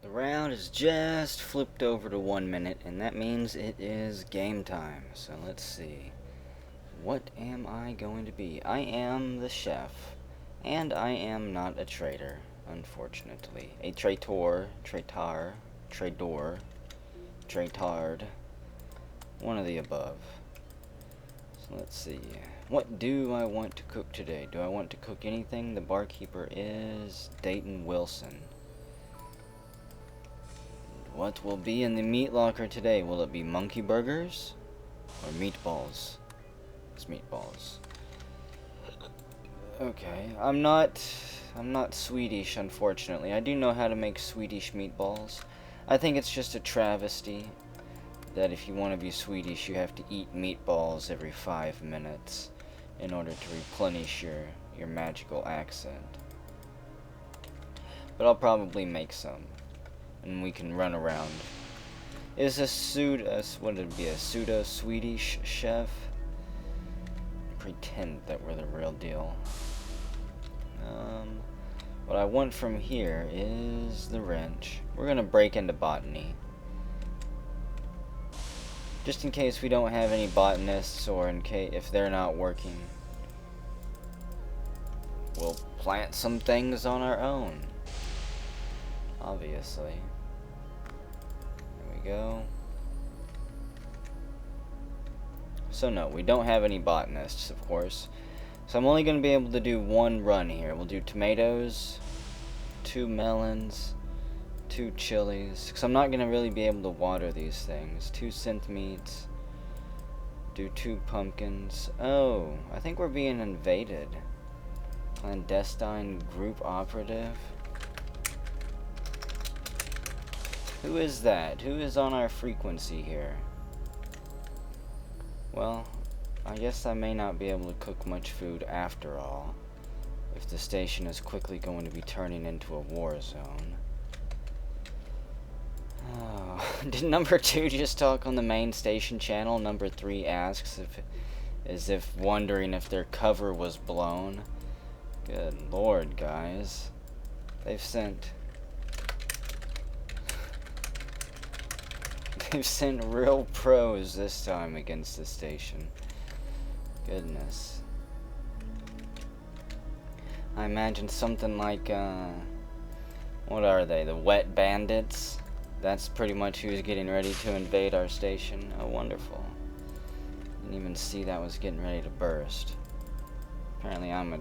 The round is just flipped over to 1 minute, and that means it is game time. So let's see. What am I going to be? I am the chef, and I am not a traitor, unfortunately. A traitor, traidor, traitard, one of the above. So let's see. What do I want to cook today? Do I want to cook anything? The barkeeper is Dayton Wilson. What will be in the meat locker today? Will it be monkey burgers or meatballs? It's meatballs. Okay, I'm not Swedish, unfortunately. I do know how to make Swedish meatballs. I think it's just a travesty that if you want to be Swedish, you have to eat meatballs every 5 minutes in order to replenish your magical accent. But I'll probably make some, and we can run around. Is a pseudo-Swedish chef? Pretend that we're the real deal. What I want from here is the wrench. We're gonna break into botany. Just in case we don't have any botanists, or in case if they're not working, we'll plant some things on our own. Obviously. There we go. So no, we don't have any botanists, of course. So I'm only going to be able to do one run here. We'll do tomatoes, 2 melons, 2 chilies, because I'm not going to really be able to water these things. 2 synth meats, do 2 pumpkins. Oh, I think we're being invaded. Clandestine group operative. Who is that? Who is on our frequency here? Well, I guess I may not be able to cook much food after all, if the station is quickly going to be turning into a war zone. Oh, did number 2 just talk on the main station channel? Number 3 asks as if wondering if their cover was blown. Good lord, guys. They've sent real pros this time against the station. Goodness. I imagine something like, what are they? The Wet Bandits? That's pretty much who's getting ready to invade our station. Oh, wonderful. Didn't even see that was getting ready to burst. Apparently I'm a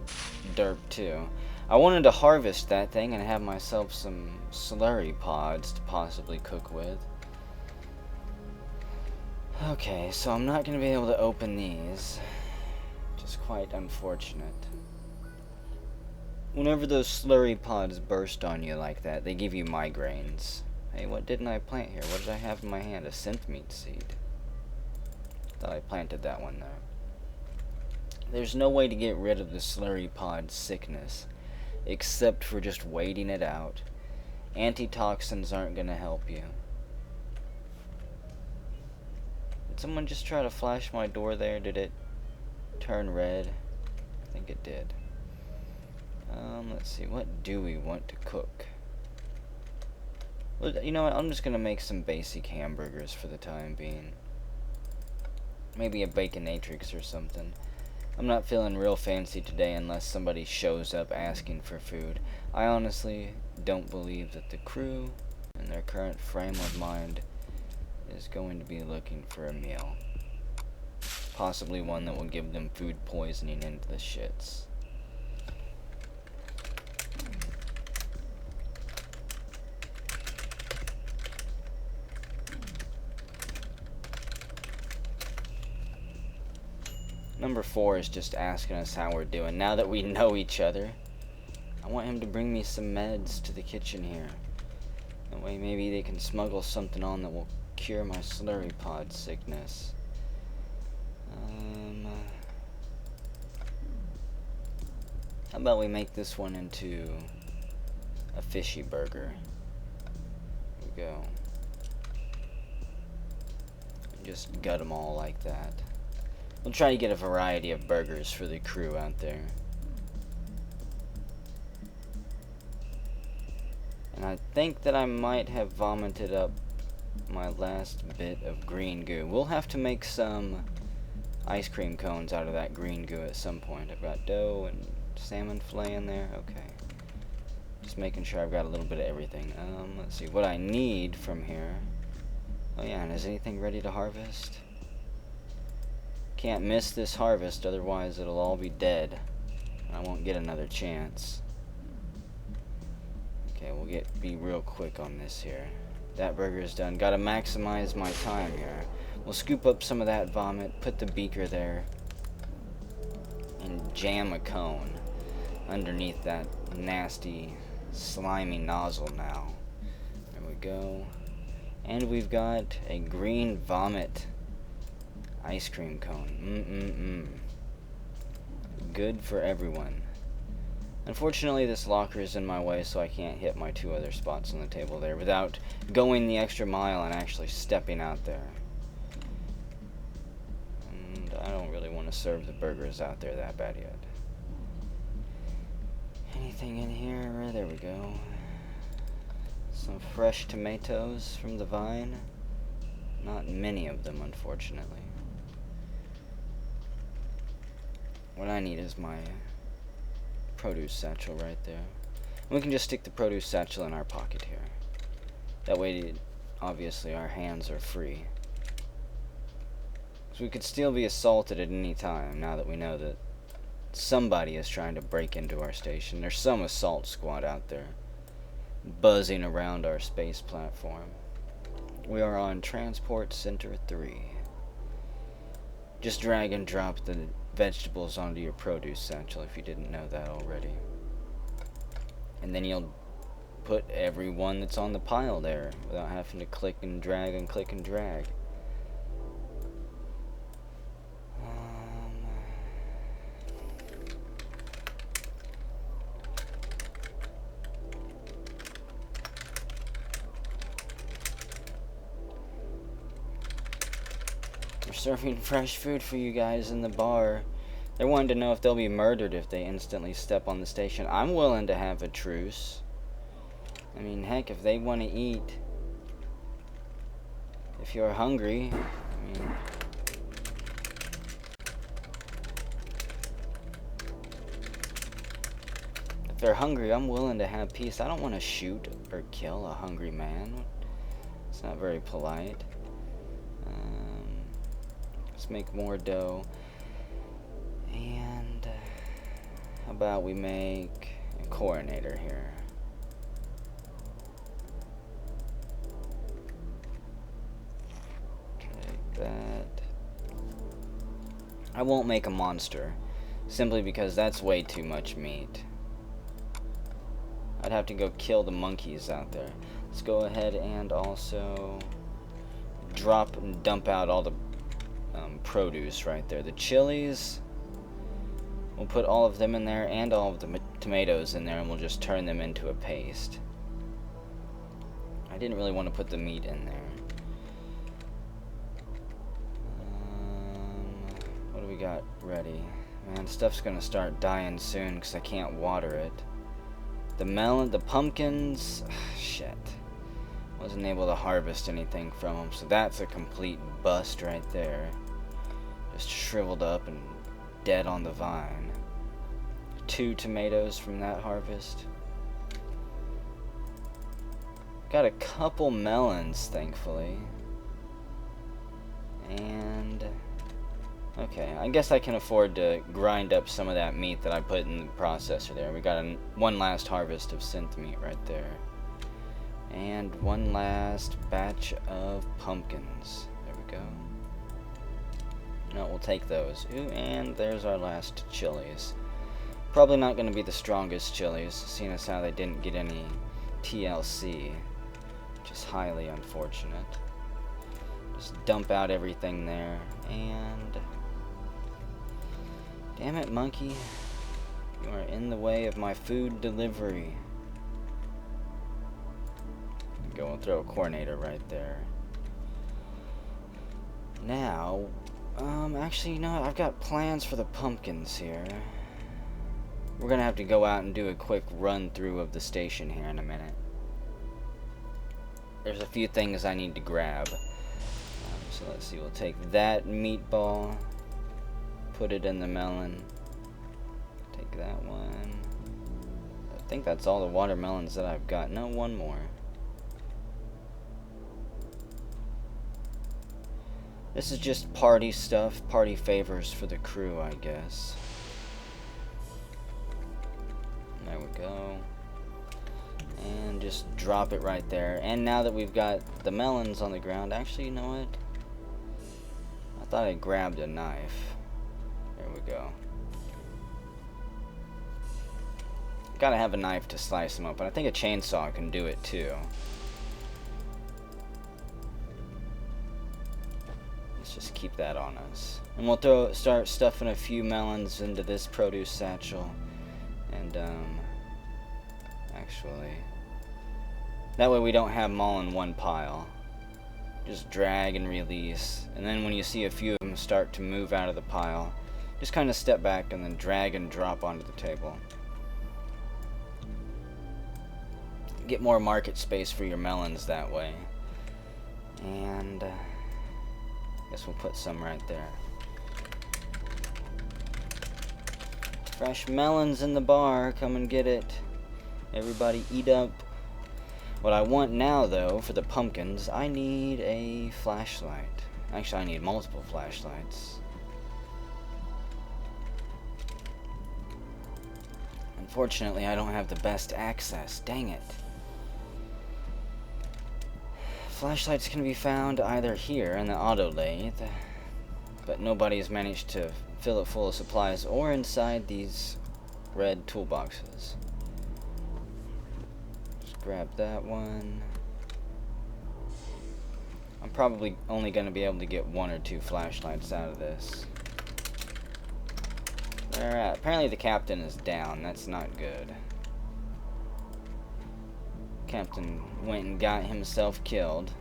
derp too. I wanted to harvest that thing and have myself some slurry pods to possibly cook with. Okay, so I'm not going to be able to open these. Just quite unfortunate. Whenever those slurry pods burst on you like that, they give you migraines. Hey, what didn't I plant here? What did I have in my hand? A synth meat seed. Thought I planted that one there. There's no way to get rid of the slurry pod sickness, except for just waiting it out. Antitoxins aren't going to help you. Did someone just try to flash my door there? Did it turn red? I think it did. Let's see, what do we want to cook? Well, you know what, I'm just gonna make some basic hamburgers for the time being. Maybe a baconatrix or something. I'm not feeling real fancy today unless somebody shows up asking for food. I honestly don't believe that the crew, in their current frame of mind, is going to be looking for a meal. Possibly one that will give them food poisoning into the shits. Number 4 is just asking us how we're doing. Now that we know each other, I want him to bring me some meds to the kitchen here. That way maybe they can smuggle something on that will cure my slurry pod sickness. How about we make this one into a fishy burger? Here we go. Just gut them all like that. We'll try to get a variety of burgers for the crew out there. And I think that I might have vomited up my last bit of green goo. We'll have to make some ice cream cones out of that green goo at some point. I've got dough and salmon fillet in there. Okay. Just making sure I've got a little bit of everything. Let's see what I need from here. Oh yeah, and is anything ready to harvest? Can't miss this harvest, otherwise it'll all be dead. I won't get another chance. Okay, we'll be real quick on this here. That burger's done. Gotta maximize my time here. We'll scoop up some of that vomit, put the beaker there, and jam a cone underneath that nasty, slimy nozzle now. There we go. And we've got a green vomit ice cream cone. Good for everyone. Unfortunately, this locker is in my way, so I can't hit my 2 other spots on the table there without going the extra mile and actually stepping out there. And I don't really want to serve the burgers out there that bad yet. Anything in here? There we go. Some fresh tomatoes from the vine. Not many of them, unfortunately. What I need is my produce satchel right there. We can just stick the produce satchel in our pocket here. That way, obviously, our hands are free. So we could still be assaulted at any time now that we know that somebody is trying to break into our station. There's some assault squad out there buzzing around our space platform. We are on Transport Center 3. Just drag and drop the vegetables onto your produce satchel if you didn't know that already. And then you'll put everyone that's on the pile there without having to click and drag and click and drag. We're serving fresh food for you guys in the bar. They're wanting to know if they'll be murdered if they instantly step on the station. I'm willing to have a truce. I mean, heck, if they want to eat, if you're hungry, I mean, if they're hungry, I'm willing to have peace. I don't want to shoot or kill a hungry man. It's not very polite. Let's make more dough. And how about we make a coronator here? Take that. I won't make a monster, simply because that's way too much meat. I'd have to go kill the monkeys out there. Let's go ahead and also drop and dump out all the produce right there. The chilies, we'll put all of them in there and all of the tomatoes in there, and we'll just turn them into a paste. I didn't really want to put the meat in there. What do we got ready? Man, stuff's gonna start dying soon because I can't water it. The melon, the pumpkins, shit. Wasn't able to harvest anything from them, so that's a complete bust right there. Just shriveled up and dead on the vine. 2 tomatoes from that harvest. Got a couple melons, thankfully. And okay, I guess I can afford to grind up some of that meat that I put in the processor there. We got one last harvest of synth meat right there. And one last batch of pumpkins. There we go. No, we'll take those. Ooh, and there's our last chilies. Probably not going to be the strongest chilies, seeing as how they didn't get any TLC, which is highly unfortunate. Just dump out everything there, and damn it, monkey, you are in the way of my food delivery. Go and throw a coordinator right there. Now, actually, you know what? I've got plans for the pumpkins here. We're gonna have to go out and do a quick run through of the station here in a minute. there's a few things I need to grab. So let's see, we'll take that meatball, put it in the melon, take that one. I think that's all the watermelons that I've got. No, one more. This is just party stuff, party favors for the crew, I guess. There we go. And just drop it right there. And now that we've got the melons on the ground, actually, you know what? I thought I grabbed a knife. There we go. Gotta have a knife to slice them open. I think a chainsaw can do it too. Let's just keep that on us. And we'll start stuffing a few melons into this produce satchel. And actually, that way we don't have them all in one pile. Just drag and release, and then when you see a few of them start to move out of the pile, just kind of step back and then drag and drop onto the table. Get more market space for your melons that way. And I guess we'll put some right there. Fresh melons in the bar, come and get it. Everybody eat up. What I want now, though, for the pumpkins, I need a flashlight. Actually, I need multiple flashlights. Unfortunately, I don't have the best access. Dang it. Flashlights can be found either here in the auto lathe, but nobody's managed to fill it full of supplies, or inside these red toolboxes. Grab that one. I'm probably only going to be able to get 1 or 2 flashlights out of this. Apparently the captain is down. That's not good. Captain went and got himself killed.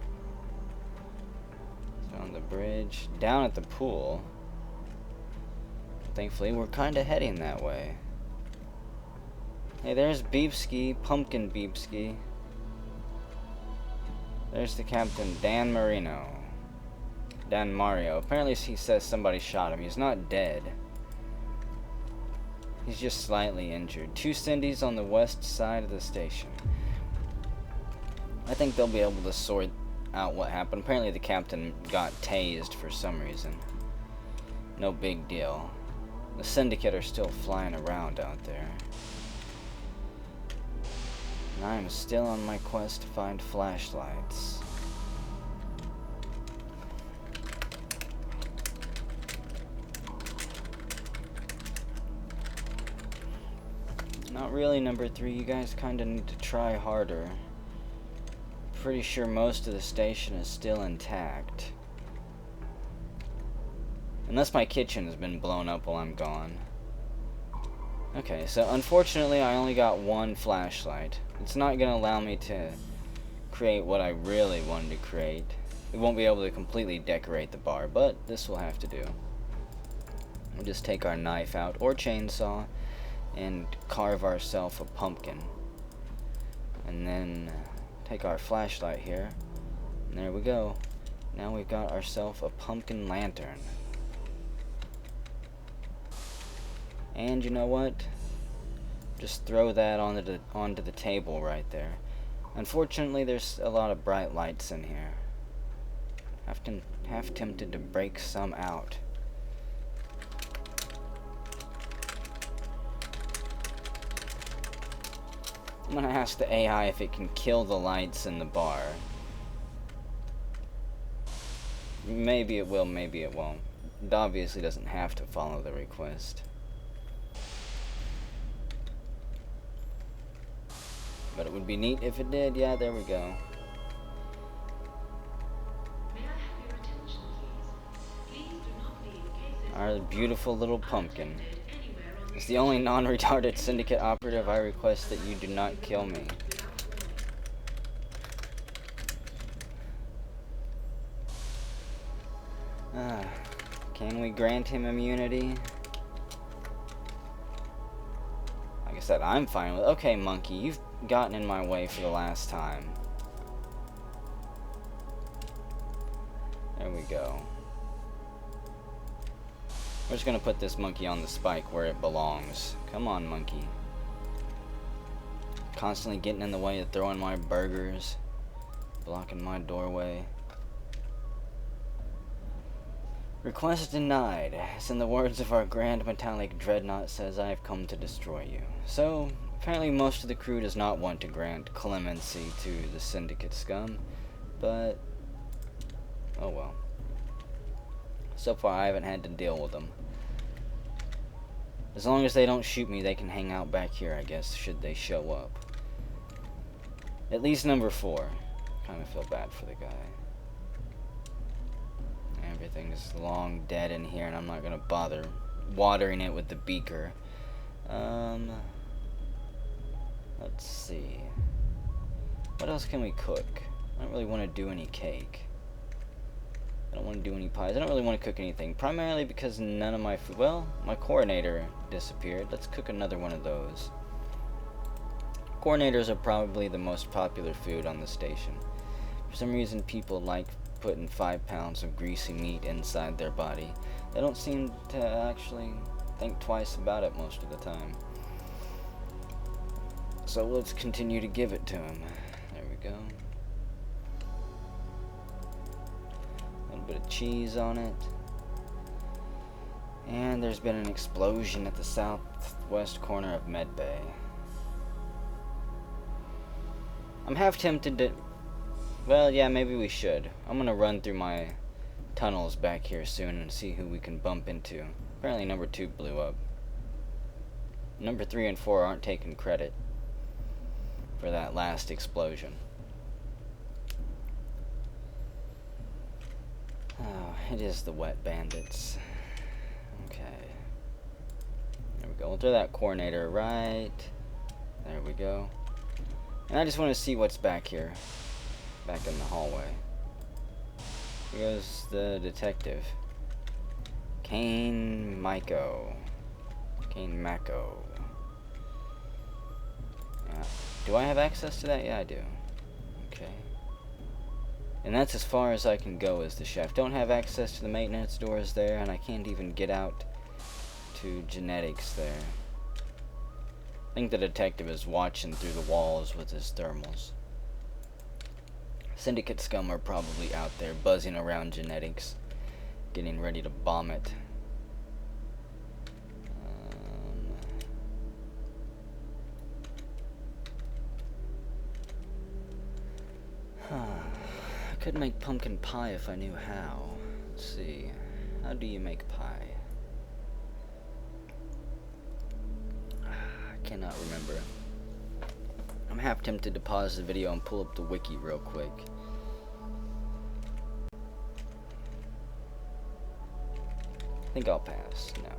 He's on the bridge. Down at the pool. Thankfully we're kind of heading that way. Hey, there's Beepski, Pumpkin Beepski. There's the captain, Dan Marino. Dan Mario. Apparently he says somebody shot him. He's not dead. He's just slightly injured. 2 Cindy's on the west side of the station. I think they'll be able to sort out what happened. Apparently the captain got tased for some reason. No big deal. The syndicate are still flying around out there. And I am still on my quest to find flashlights. Not really, number 3. You guys kind of need to try harder. Pretty sure most of the station is still intact. Unless my kitchen has been blown up while I'm gone. Okay, so unfortunately I only got 1 flashlight. It's not going to allow me to create what I really wanted to create. We won't be able to completely decorate the bar, but this will have to do. We'll just take our knife out, or chainsaw, and carve ourselves a pumpkin. And then take our flashlight here, and there we go. Now we've got ourselves a pumpkin lantern. And you know what? Just throw that onto the table right there. Unfortunately, there's a lot of bright lights in here. Half tempted to break some out. I'm gonna ask the AI if it can kill the lights in the bar. Maybe it will, maybe it won't. It obviously doesn't have to follow the request. But it would be neat if it did. Yeah, there we go. Our beautiful little pumpkin. It's the only non-retarded syndicate operative. I request that you do not kill me. Can we grant him immunity? Like I said, I'm fine with it. Okay, monkey, you've gotten in my way for the last time. There we go. We're just gonna put this monkey on the spike where it belongs. Come on, monkey. Constantly getting in the way of throwing my burgers. Blocking my doorway. Request denied. As in the words of our Grand Metallic Dreadnought says, I have come to destroy you. So, apparently most of the crew does not want to grant clemency to the Syndicate scum. But, oh well. So far I haven't had to deal with them. As long as they don't shoot me, they can hang out back here, I guess, should they show up. At least number 4. Kind of feel bad for the guy. Everything is long dead in here, and I'm not gonna bother watering it with the beaker. Let's see. What else can we cook? I don't really want to do any cake. I don't want to do any pies. I don't really want to cook anything, primarily because none of my food. Well, my coordinator disappeared. Let's cook another one of those. Coordinators are probably the most popular food on the station. For some reason, people like putting 5 pounds of greasy meat inside their body. They don't seem to actually think twice about it most of the time. So let's continue to give it to him. There we go. A little bit of cheese on it. And there's been an explosion at the southwest corner of Medbay. I'm half tempted to... Well, yeah, maybe we should. I'm gonna run through my tunnels back here soon and see who we can bump into. Apparently number 2 blew up. Number 3 and 4 aren't taking credit for that last explosion. Oh, it is the wet bandits. Okay. There we go. We'll throw that coordinator right. There we go. And I just want to see what's back here. Back in the hallway. Here goes the detective. Kane Mako. Kane Mako. Yeah. Do I have access to that? Yeah, I do. Okay. And that's as far as I can go as the chef. Don't have access to the maintenance doors there, and I can't even get out to genetics there. I think the detective is watching through the walls with his thermals. Syndicate scum are probably out there buzzing around genetics, getting ready to bomb it. I could make pumpkin pie if I knew how. Let's see. How do you make pie? I cannot remember. I'm half tempted to pause the video and pull up the wiki real quick. I think I'll pass. No.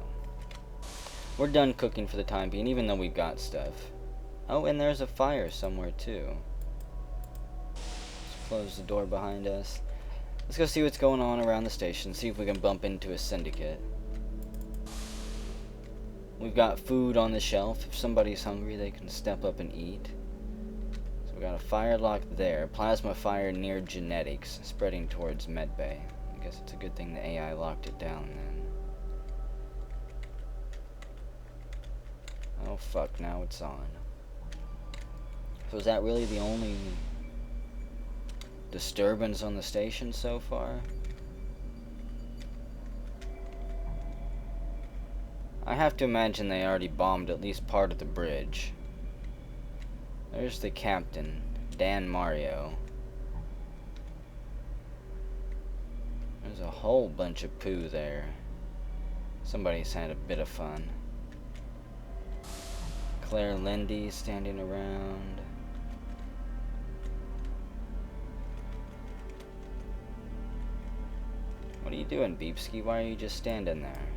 We're done cooking for the time being, even though we've got stuff. Oh, and there's a fire somewhere too. Let's close the door behind us. Let's go see what's going on around the station, see if we can bump into a syndicate. We've got food on the shelf. If somebody's hungry, they can step up and eat. So we got a fire lock there. Plasma fire near genetics, spreading towards Medbay. I guess it's a good thing the AI locked it down then. Oh fuck, now it's on. So is that really the only disturbance on the station so far? I have to imagine they already bombed at least part of the bridge. There's the captain, Dan Mario. There's a whole bunch of poo there. Somebody's had a bit of fun. Claire Lindy standing around. What are you doing, Beepski? Why are you just standing there?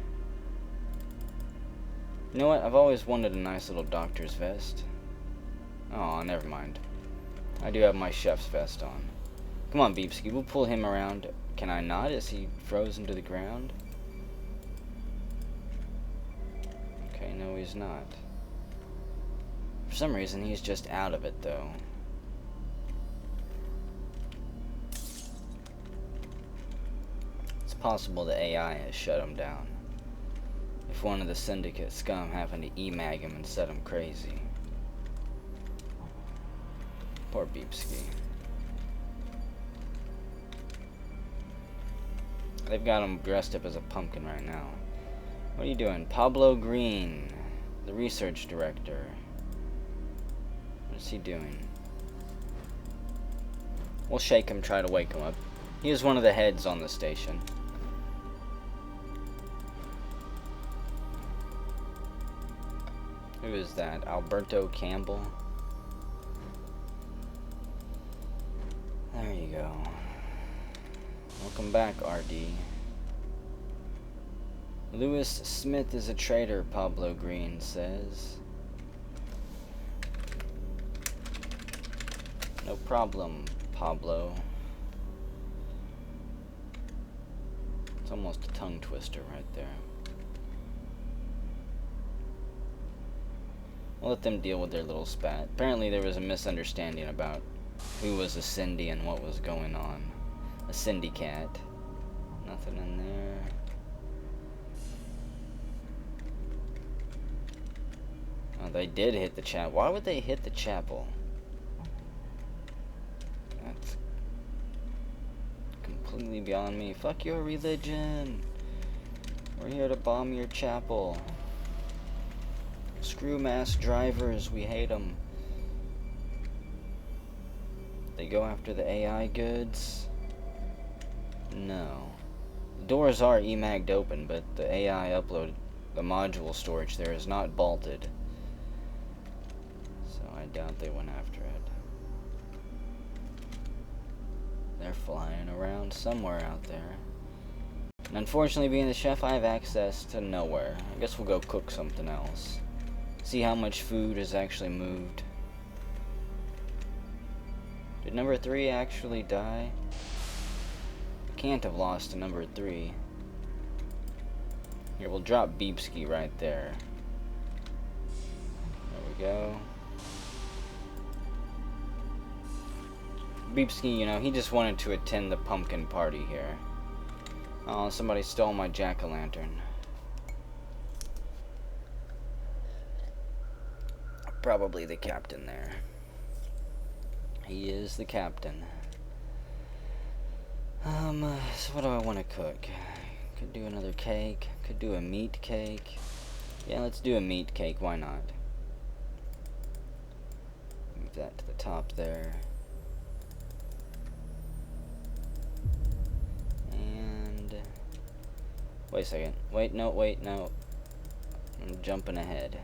You know what? I've always wanted a nice little doctor's vest. Oh, never mind. I do have my chef's vest on. Come on, Beepski. We'll pull him around. Can I not? Is he frozen to the ground? Okay, no, he's not. For some reason, he's just out of it, though. possible the AI has shut him down. If one of the syndicate scum happened to emag him and set him crazy. Poor Beepski. They've got him dressed up as a pumpkin right now. What are you doing? Pablo Green, the research director. What is he doing? We'll shake him, try to wake him up. He is one of the heads on the station. Who is that? Alberto Campbell? There you go. Welcome back, RD. Lewis Smith is a traitor, Pablo Green says. No problem, Pablo. It's almost a tongue twister right there. We'll let them deal with their little spat. Apparently there was a misunderstanding about who was a Cindy and what was going on. A Cindy cat. Nothing in there. Oh, they did hit the chapel. Why would they hit the chapel? That's completely beyond me. Fuck your religion. We're here to bomb your chapel. Screw mass drivers. We hate them. They go after the AI goods. No. The doors are emagged open, but the AI upload, the module storage there is not bolted. So I doubt they went after it. They're flying around somewhere out there. And unfortunately, being the chef, I have access to nowhere. I guess we'll go cook something else. See how much food is actually moved. Did number 3 actually die? Can't have lost to number 3. Here, we'll drop Beepski right there. There we go. Beepski, you know, he just wanted to attend the pumpkin party here. Oh, somebody stole my jack-o'-lantern. Probably the captain there. He is the captain. So what do I want to cook? Could do another cake. Could do a meat cake. Yeah, let's do a meat cake. Why not? Move that to the top there. And wait a second. Wait, no. I'm jumping ahead.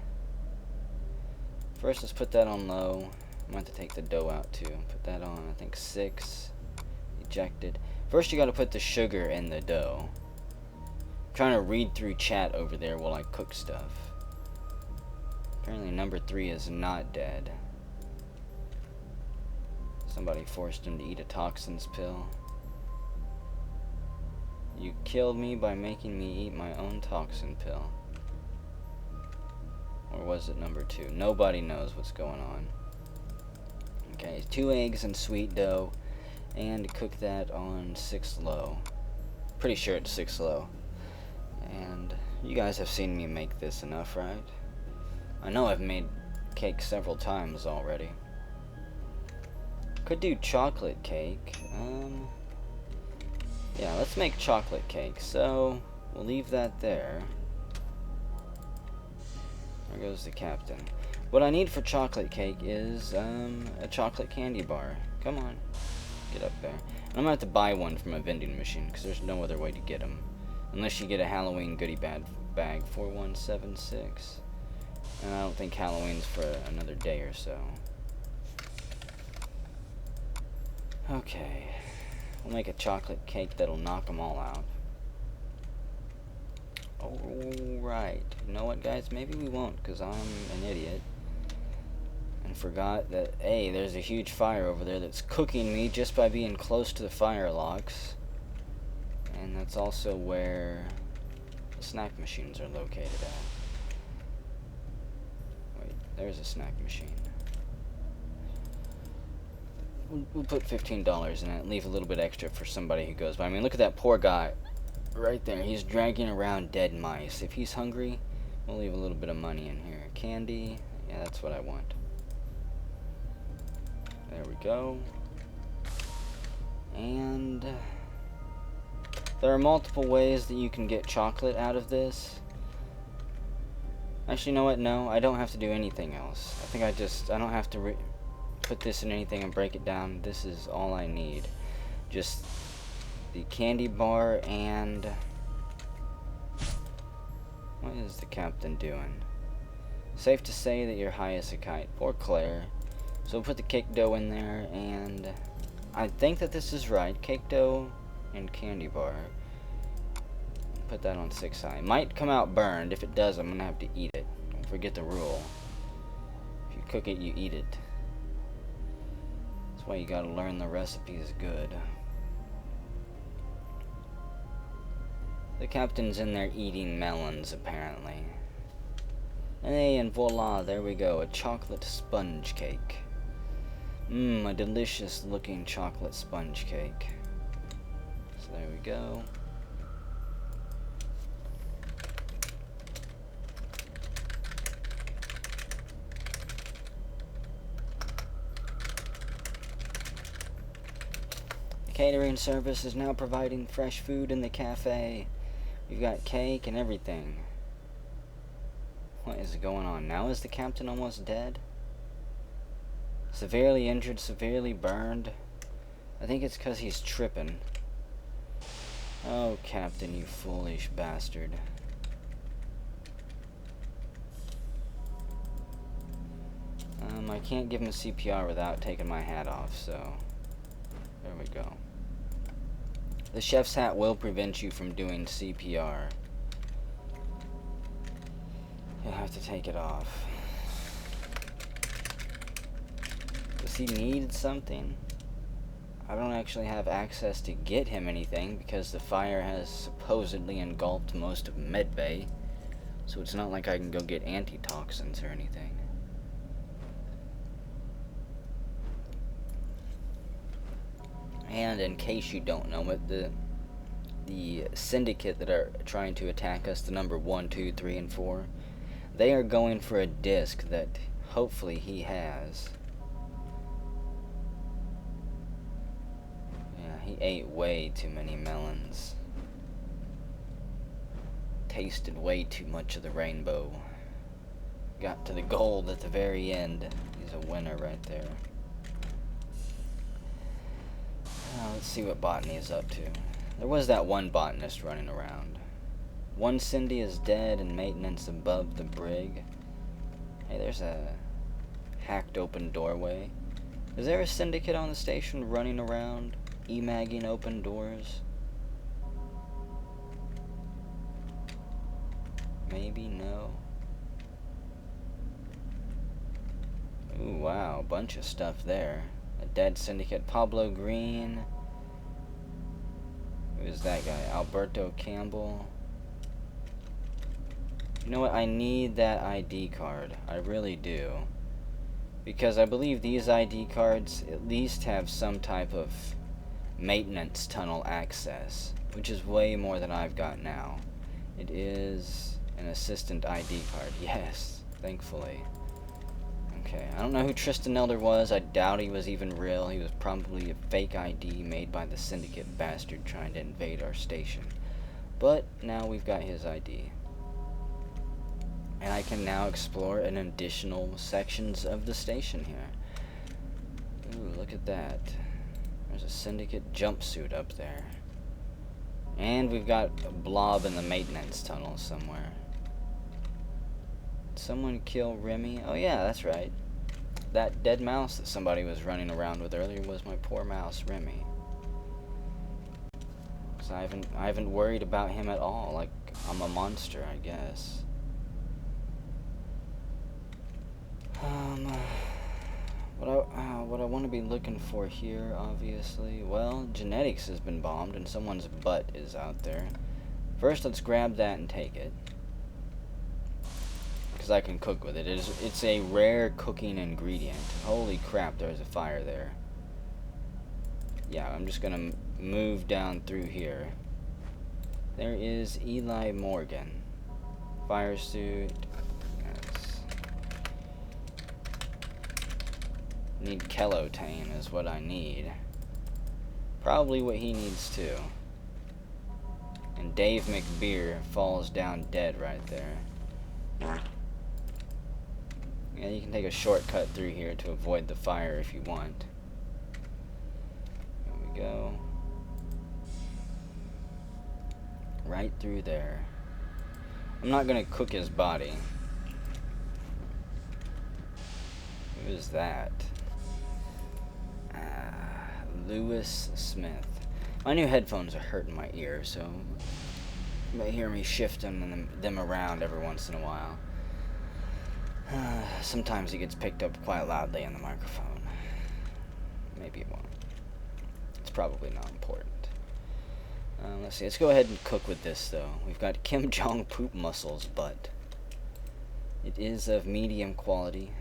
First, let's put that on low. I'm going to have to take the dough out too. Put that on, I think 6. Ejected. First, you got to put the sugar in the dough. I'm trying to read through chat over there while I cook stuff. Apparently, number 3 is not dead. Somebody forced him to eat a toxins pill. You killed me by making me eat my own toxin pill. Or was it number 2? Nobody knows what's going on. Okay, 2 eggs and sweet dough. And cook that on 6 low. Pretty sure it's 6 low. And you guys have seen me make this enough, right? I know I've made cake several times already. Could do chocolate cake. Yeah, let's make chocolate cake. So, we'll leave that there. There goes the captain. What I need for chocolate cake is a chocolate candy bar. Come on. Get up there. And I'm going to have to buy one from a vending machine because there's no other way to get them. Unless you get a Halloween goodie bag 4176. And I don't think Halloween's for another day or so. Okay. We'll make a chocolate cake that'll knock them all out. Alright. You know what, guys? Maybe we won't because I'm an idiot. And forgot that, hey, there's a huge fire over there that's cooking me just by being close to the fire locks. And that's also where the snack machines are located at. Wait, there's a snack machine. We'll put $15 in it, leave a little bit extra for somebody who goes by. I mean, look at that poor guy Right there. He's dragging around dead mice. If he's hungry, we'll leave a little bit of money in here. Candy. Yeah, that's what I want. There we go. And there are multiple ways that you can get chocolate out of this. Actually, you know what? No, I don't have to do anything else. I think I don't have to put this in anything and break it down. This is all I need. Just the candy bar and... What is the captain doing? Safe to say that you're high as a kite. Poor Claire. So we'll put the cake dough in there, and I think that this is right. Cake dough and candy bar. Put that on 6 high. Might come out burned. If it does, I'm gonna have to eat it. Don't forget the rule. If you cook it, you eat it. That's why you gotta learn the recipes good. The captain's in there eating melons, apparently. Hey, and voila, there we go. A chocolate sponge cake. A delicious looking chocolate sponge cake. So there we go. The catering service is now providing fresh food in the cafe. We've got cake and everything. What is going on now? Is the captain almost dead? Severely injured, severely burned. I think it's because he's tripping. Oh, Captain, you foolish bastard. I can't give him CPR without taking my hat off, so there we go. The chef's hat will prevent you from doing CPR. You'll have to take it off. Does he need something? I don't actually have access to get him anything because the fire has supposedly engulfed most of Medbay. So it's not like I can go get antitoxins or anything. And in case you don't know it, the syndicate that are trying to attack us, the number 1, 2, 3, and 4, they are going for a disc that hopefully he has. Yeah, he ate way too many melons. Tasted way too much of the rainbow. Got to the gold at the very end. He's a winner right there. Let's see what Botany is up to. There was that one botanist running around. One Cindy is dead and maintenance above the brig. Hey, there's a hacked open doorway. Is there a syndicate on the station running around, emagging open doors? Maybe, no. Ooh, wow, bunch of stuff there. A dead syndicate, Pablo Green. Who is that guy? Alberto Campbell. You know what? I need that ID card. I really do. Because I believe these ID cards at least have some type of maintenance tunnel access, which is way more than I've got now. It is an assistant ID card. Yes, thankfully. Okay, I don't know who Tristan Elder was. I doubt he was even real. He was probably a fake ID made by the syndicate bastard trying to invade our station. But now we've got his ID. And I can now explore an additional sections of the station here. Ooh, look at that. There's a syndicate jumpsuit up there. And we've got a blob in the maintenance tunnel somewhere. Someone kill Remy? Oh yeah, that's right. That dead mouse that somebody was running around with earlier was my poor mouse, Remy. So I haven't worried about him at all. Like I'm a monster, I guess. What I want to be looking for here, obviously. Well, genetics has been bombed and someone's butt is out there. First, let's grab that and take it. Because I can cook with it. It's a rare cooking ingredient. Holy crap, there's a fire there. Yeah, I'm just gonna move down through here. There is Eli Morgan. Fire suit. Yes. Need Kelotane is what I need. Probably what he needs too. And Dave McBeer falls down dead right there. Yeah, you can take a shortcut through here to avoid the fire if you want. Here we go. Right through there. I'm not gonna cook his body. Who is that? Lewis Smith. My new headphones are hurting my ear, so you may hear me shifting them around every once in a while. Sometimes it gets picked up quite loudly on the microphone. Maybe it won't. It's probably not important. Let's see. Let's go ahead and cook with this, though. We've got Kim Jong poop mussels, but it is of medium quality,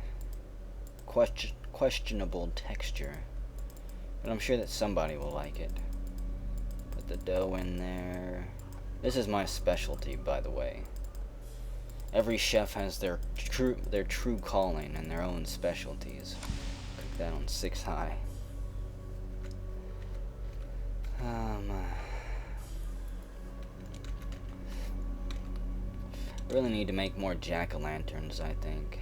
questionable texture. But I'm sure that somebody will like it. Put the dough in there. This is my specialty, by the way. Every chef has their true calling and their own specialties. Cook that on 6 high. Really need to make more jack-o'-lanterns, I think.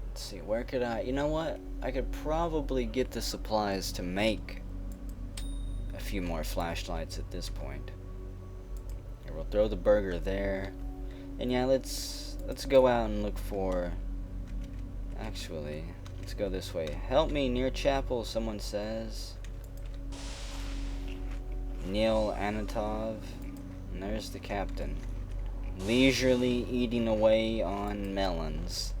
Let's see, where could I... You know what? I could probably get the supplies to make a few more flashlights at this point. Here, we'll throw the burger there. And yeah, let's go out and look for... Actually, let's go this way. Help me near chapel, someone says. Neil Anatov. And there's the captain. Leisurely eating away on melons.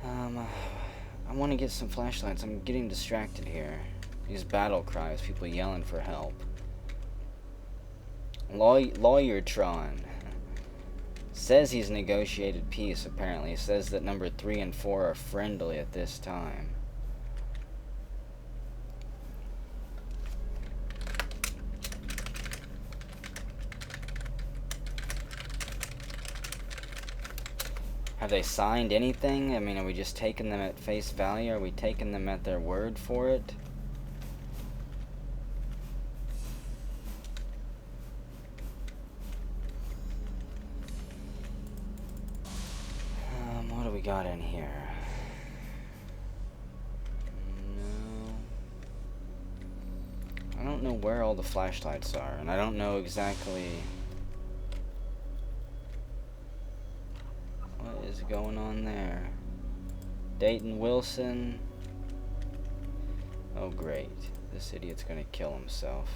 I want to get some flashlights. I'm getting distracted here. These battle cries, people yelling for help. Lawyer Tron says he's negotiated peace, apparently. Says that number 3 and 4 are friendly at this time. Have they signed anything? I mean, are we just taking them at face value? Are we taking them at their word for it? What do we got in here? No. I don't know where all the flashlights are, and I don't know exactly... What is going on there? Dayton Wilson. Oh great. This idiot's gonna kill himself.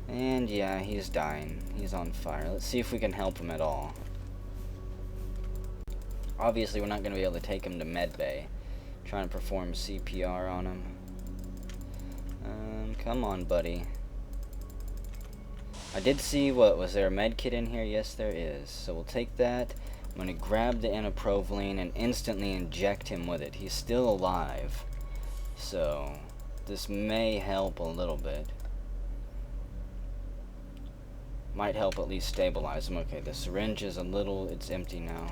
And yeah, he's dying. He's on fire. Let's see if we can help him at all. Obviously we're not gonna be able to take him to medbay. Trying to perform CPR on him. Come on, buddy. I did see, was there a med kit in here? Yes, there is. So we'll take that. I'm going to grab the anaprovaline and instantly inject him with it. He's still alive. So this may help a little bit. Might help at least stabilize him. Okay, the syringe is it's empty now.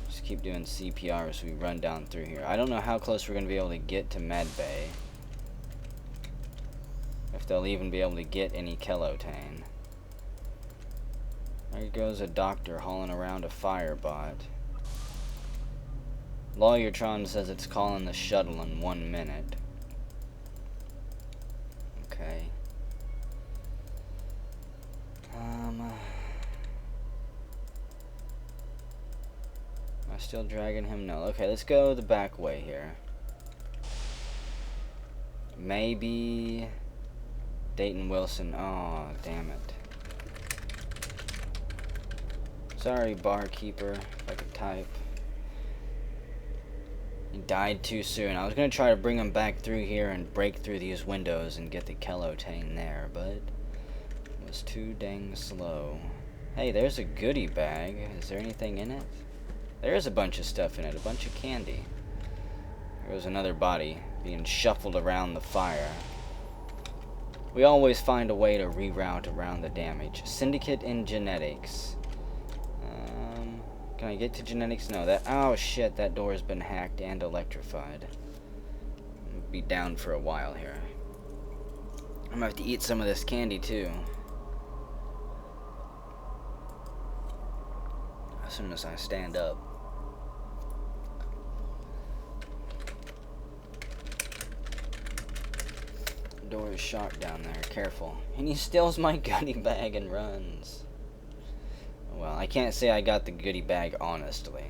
Just keep doing CPR as we run down through here. I don't know how close we're going to be able to get to medbay. If they'll even be able to get any Kelotane. There goes a doctor hauling around a firebot. Lawyer Tron says it's calling the shuttle in 1 minute. Okay. Am I still dragging him? No. Okay, let's go the back way here. Maybe... Dayton Wilson. Oh, damn it. Sorry, barkeeper, if I could type. He died too soon. I was going to try to bring him back through here and break through these windows and get the Kelotane there, but it was too dang slow. Hey, there's a goodie bag. Is there anything in it? There is a bunch of stuff in it, a bunch of candy. There was another body being shuffled around the fire. We always find a way to reroute around the damage. Syndicate in genetics. Can I get to genetics? No, that... Oh, shit, that door has been hacked and electrified. I'll be down for a while here. I'm gonna have to eat some of this candy, too. As soon as I stand up. Door is shut down there, careful. And he steals my goodie bag and runs. Well, I can't say I got the goodie bag honestly.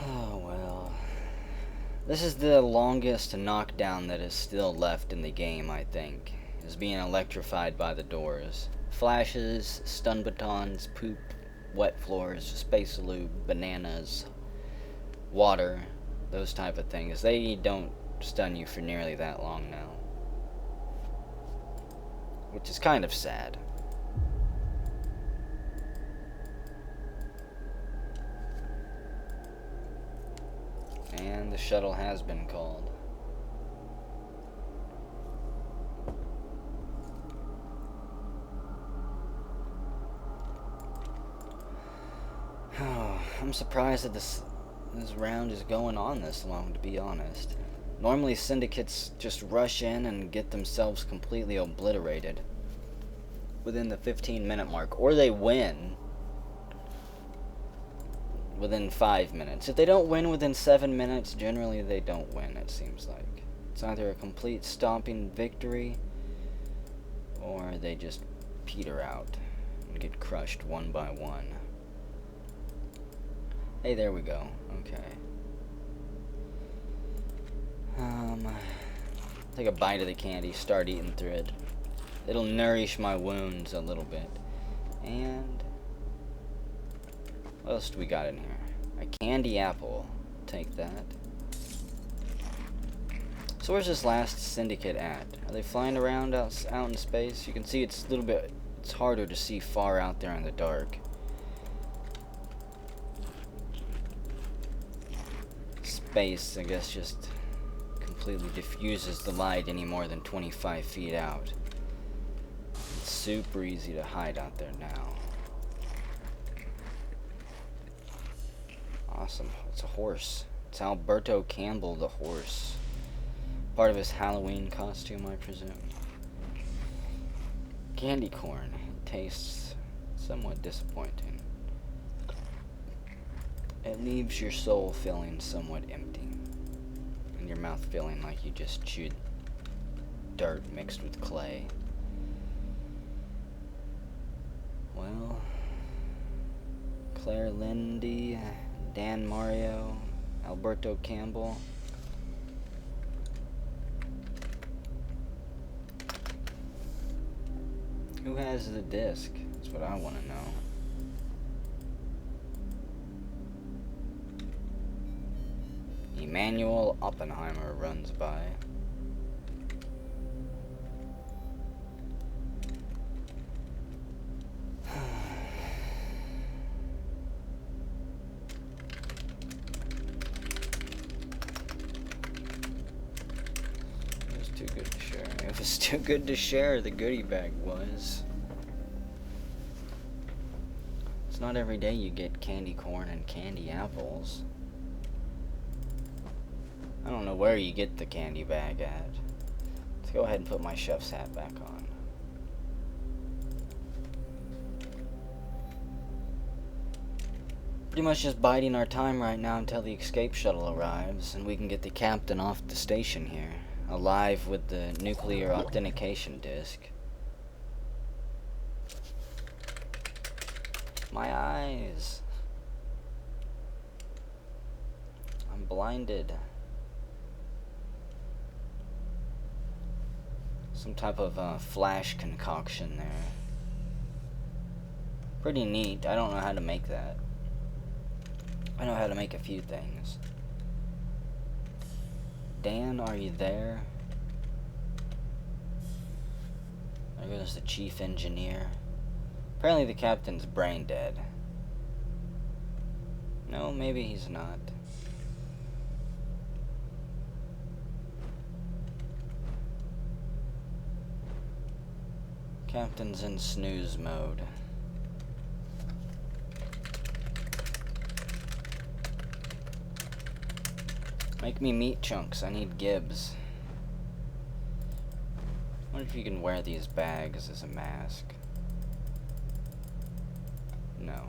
Oh well. This is the longest knockdown that is still left in the game, I think. Is being electrified by the doors. Flashes, stun batons, poop, wet floors, space lube, bananas, water, those type of things. They don't stun you for nearly that long now. Which is kind of sad. And the shuttle has been called. I'm surprised that this round is going on this long, to be honest. Normally syndicates just rush in and get themselves completely obliterated within the 15-minute mark, or they win within 5 minutes. If they don't win within 7 minutes, generally they don't win, it seems like. It's either a complete stomping victory, or they just peter out and get crushed one by one. Hey, there we go. Okay. Take a bite of the candy, start eating through it. It'll nourish my wounds a little bit. And what else do we got in here? A candy apple. Take that. So where's this last syndicate at? Are they flying around out in space? You can see it's a little bit, it's harder to see far out there in the dark. Space, I guess, just completely diffuses the light any more than 25 feet out. It's super easy to hide out there now. Awesome. It's a horse. It's Alberto Campbell, the horse. Part of his Halloween costume, I presume. Candy corn. It tastes somewhat disappointing. It leaves your soul feeling somewhat empty. And your mouth feeling like you just chewed dirt mixed with clay. Well, Claire Lindy, Dan Mario, Alberto Campbell. Who has the disc? That's what I want to know. Emmanuel Oppenheimer runs by. It was too good to share. It was too good to share, the goodie bag was. It's not every day you get candy corn and candy apples. I don't know where you get the candy bag at. Let's go ahead and put my chef's hat back on. Pretty much just biding our time right now until the escape shuttle arrives and we can get the captain off the station here, alive with the nuclear authentication disc. My eyes. I'm blinded. Some type of flash concoction there. Pretty neat. I don't know how to make that. I know how to make a few things. Dan, are you there? There goes the chief engineer. Apparently the captain's brain dead. No, maybe he's not. Captain's in snooze mode. Make me meat chunks. I need gibs. I wonder if you can wear these bags as a mask. No.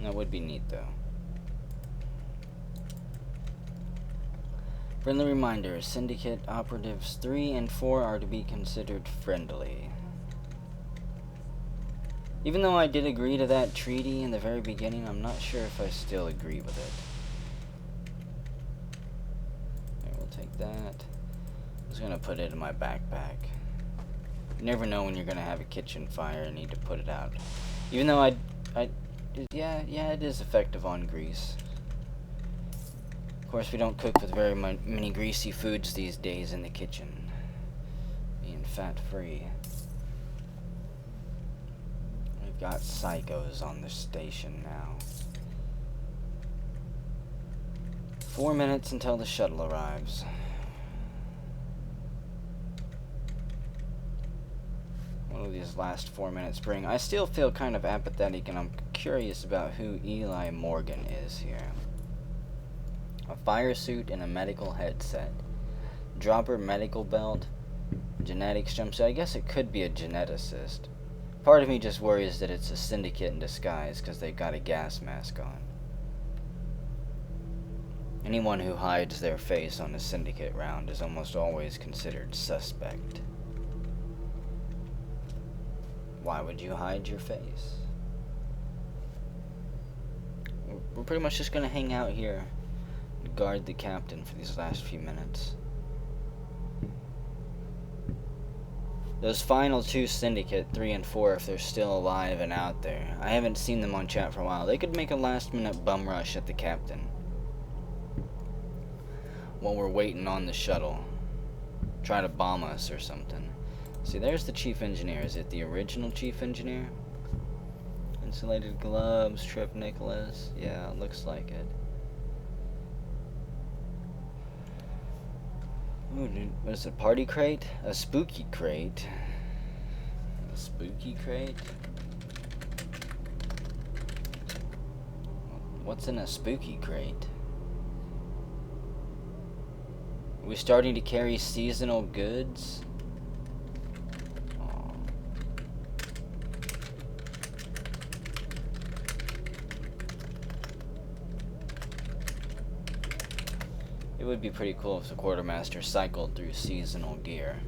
That would be neat, though. Friendly reminder, Syndicate Operatives 3 and 4 are to be considered friendly. Even though I did agree to that treaty in the very beginning, I'm not sure if I still agree with it. Okay, we'll take that. I'm just gonna put it in my backpack. You never know when you're gonna have a kitchen fire and need to put it out. Even though yeah, it is effective on grease. Of course, we don't cook with very many greasy foods these days in the kitchen. Being fat-free. We've got psychos on the station now. 4 minutes until the shuttle arrives. What will these last 4 minutes bring? I still feel kind of apathetic, and I'm curious about who Eli Morgan is here. A fire suit and a medical headset. Dropper medical belt. Genetics jumpsuit. I guess it could be a geneticist. Part of me just worries that it's a syndicate in disguise because they've got a gas mask on. Anyone who hides their face on a syndicate round is almost always considered suspect. Why would you hide your face? We're pretty much just gonna hang out here and guard the captain for these last few minutes. Those final two Syndicate, 3 and 4, if they're still alive and out there. I haven't seen them on chat for a while. They could make a last-minute bum rush at the captain while we're waiting on the shuttle. Try to bomb us or something. See, there's the chief engineer. Is it the original chief engineer? Insulated gloves, Trip Nicholas. Yeah, it looks like it. Ooh, dude, what is it? Party crate? A spooky crate. A spooky crate? What's in a spooky crate? Are we starting to carry seasonal goods? Oh. It would be pretty cool if the quartermaster cycled through seasonal gear.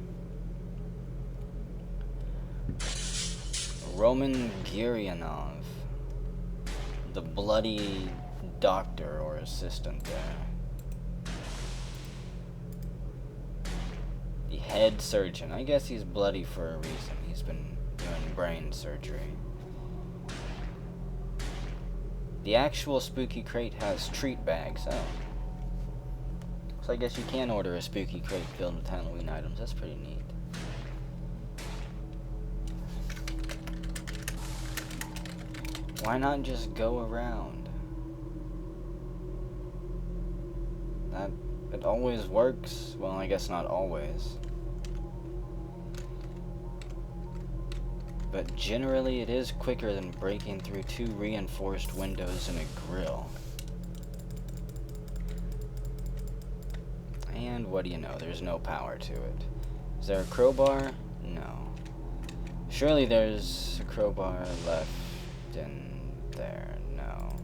Roman Gurianov, the bloody doctor or assistant there. The head surgeon. I guess he's bloody for a reason. He's been doing brain surgery. The actual spooky crate has treat bags. Oh. So I guess you can order a spooky crate filled with Halloween items. That's pretty neat. Why not just go around? It always works. Well, I guess not always. But generally it is quicker than breaking through 2 reinforced windows and a grill. And what do you know? There's no power to it. Is there a crowbar? No. Surely there's a crowbar left in there. No.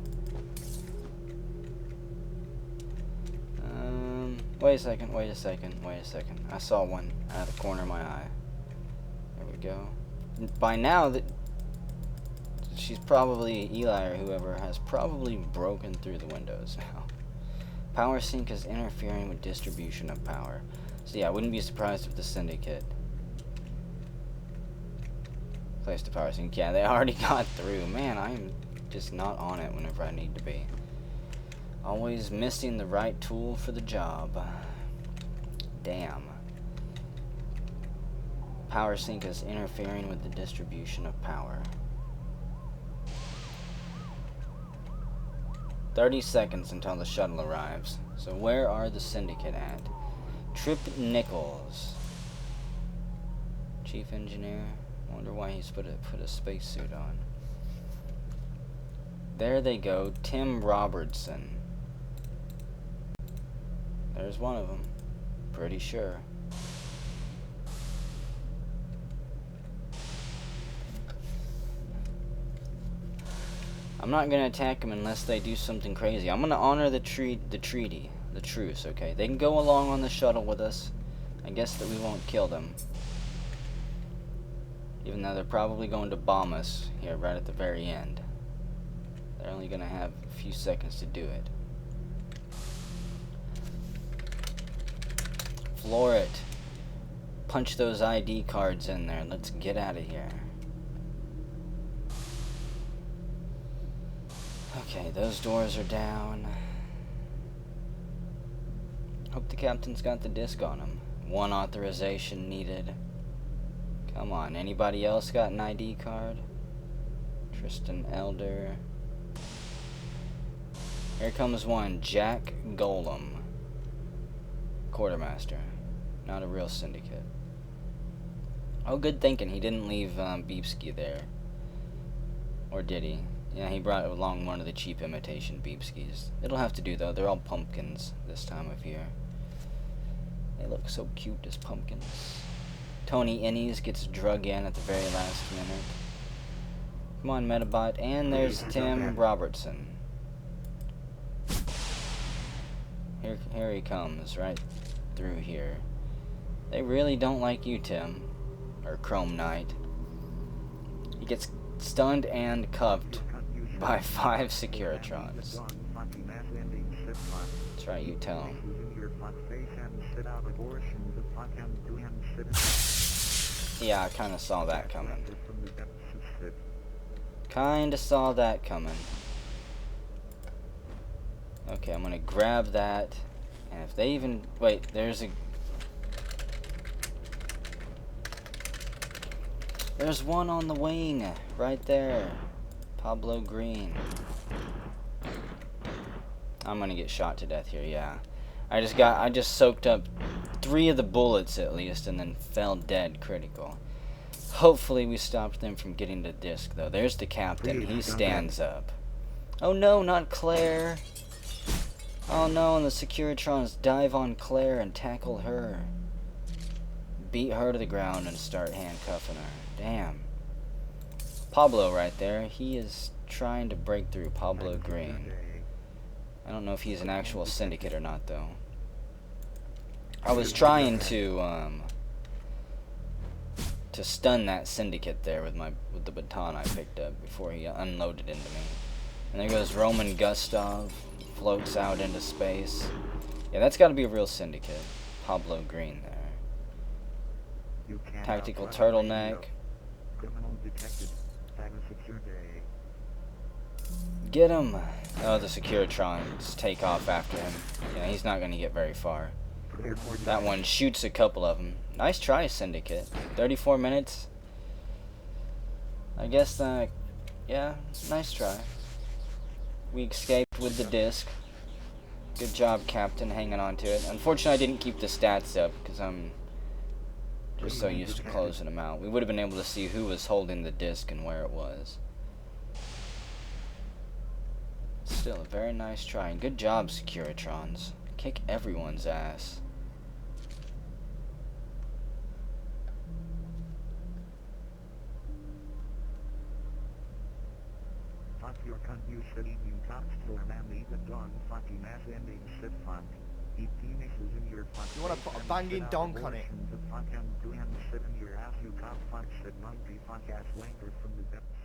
Wait a second. I saw one out of the corner of my eye. There we go. By now, she's probably, Eli or whoever, has probably broken through the windows now. Power sink is interfering with distribution of power. So yeah, I wouldn't be surprised if the Syndicate placed the power sink. Yeah, they already got through. Man, I'm just not on it whenever I need to be. Always missing the right tool for the job. Damn. Power sink is interfering with the distribution of power. 30 seconds until the shuttle arrives. So where are the Syndicate at? Trip Nichols. Chief engineer. I wonder why he's put a spacesuit on. There they go, Tim Robertson. There's one of them. Pretty sure. I'm not gonna attack them unless they do something crazy. I'm gonna honor the treaty, the truce, okay? They can go along on the shuttle with us. I guess that we won't kill them. Even though they're probably going to bomb us here right at the very end. They're only gonna have a few seconds to do it. Floor it. Punch those ID cards in there. Let's get out of here. Okay, those doors are down. Hope the captain's got the disc on him. One authorization needed. Come on, anybody else got an ID card? Tristan Elder. Here comes one, Jack Golem. Quartermaster. Not a real syndicate. Oh, good thinking. He didn't leave Beepski there. Or did he? Yeah, he brought along one of the cheap imitation Beepskis. It'll have to do, though. They're all pumpkins this time of year. They look so cute as pumpkins. Tony Innes gets drug in at the very last minute. Come on, Metabot. And there's Tim Robertson. Here he comes, right through here. They really don't like you, Tim. Or Chrome Knight. He gets stunned and cuffed by 5 Securitrons. That's right, you tell him. Yeah, I kinda saw that coming. Kinda saw that coming. Okay, I'm gonna grab that. And if they even... Wait, there's one on the wing. Right there. Pablo Green. I'm gonna get shot to death here, yeah. I just soaked up 3 of the bullets at least and then fell dead critical. Hopefully we stopped them from getting the disc though. There's the captain. He stands up. Oh no, not Claire. Oh no, and the Securitrons dive on Claire and tackle her. Beat her to the ground and start handcuffing her. Damn. Pablo right there. He is trying to break through. Pablo Green. I don't know if he's an actual syndicate or not though. I was trying to stun that syndicate there with the baton I picked up before he unloaded into me. And there goes Roman Gustav. Floats out into space. Yeah, that's got to be a real syndicate. Pablo Green there. Tactical turtleneck. Get him! Oh, the Securitrons take off after him. Yeah, he's not going to get very far. That one shoots a couple of them. Nice try, syndicate. 34 minutes. I guess, yeah, nice try. We escaped with the disc. Good job, Captain, hanging on to it. Unfortunately, I didn't keep the stats up because I'm just so used to closing them out. We would have been able to see who was holding the disc and where it was. Still a very nice try. And good job, Securitrons. Kick everyone's ass. Your you said you talked to a man even dong fucking ass ending sit fuck. He penises in your fuck. You wanna put a banging donk on it? The fucking doing sit in your ass you cock fuck said monkey fuck ass wanker from the depths.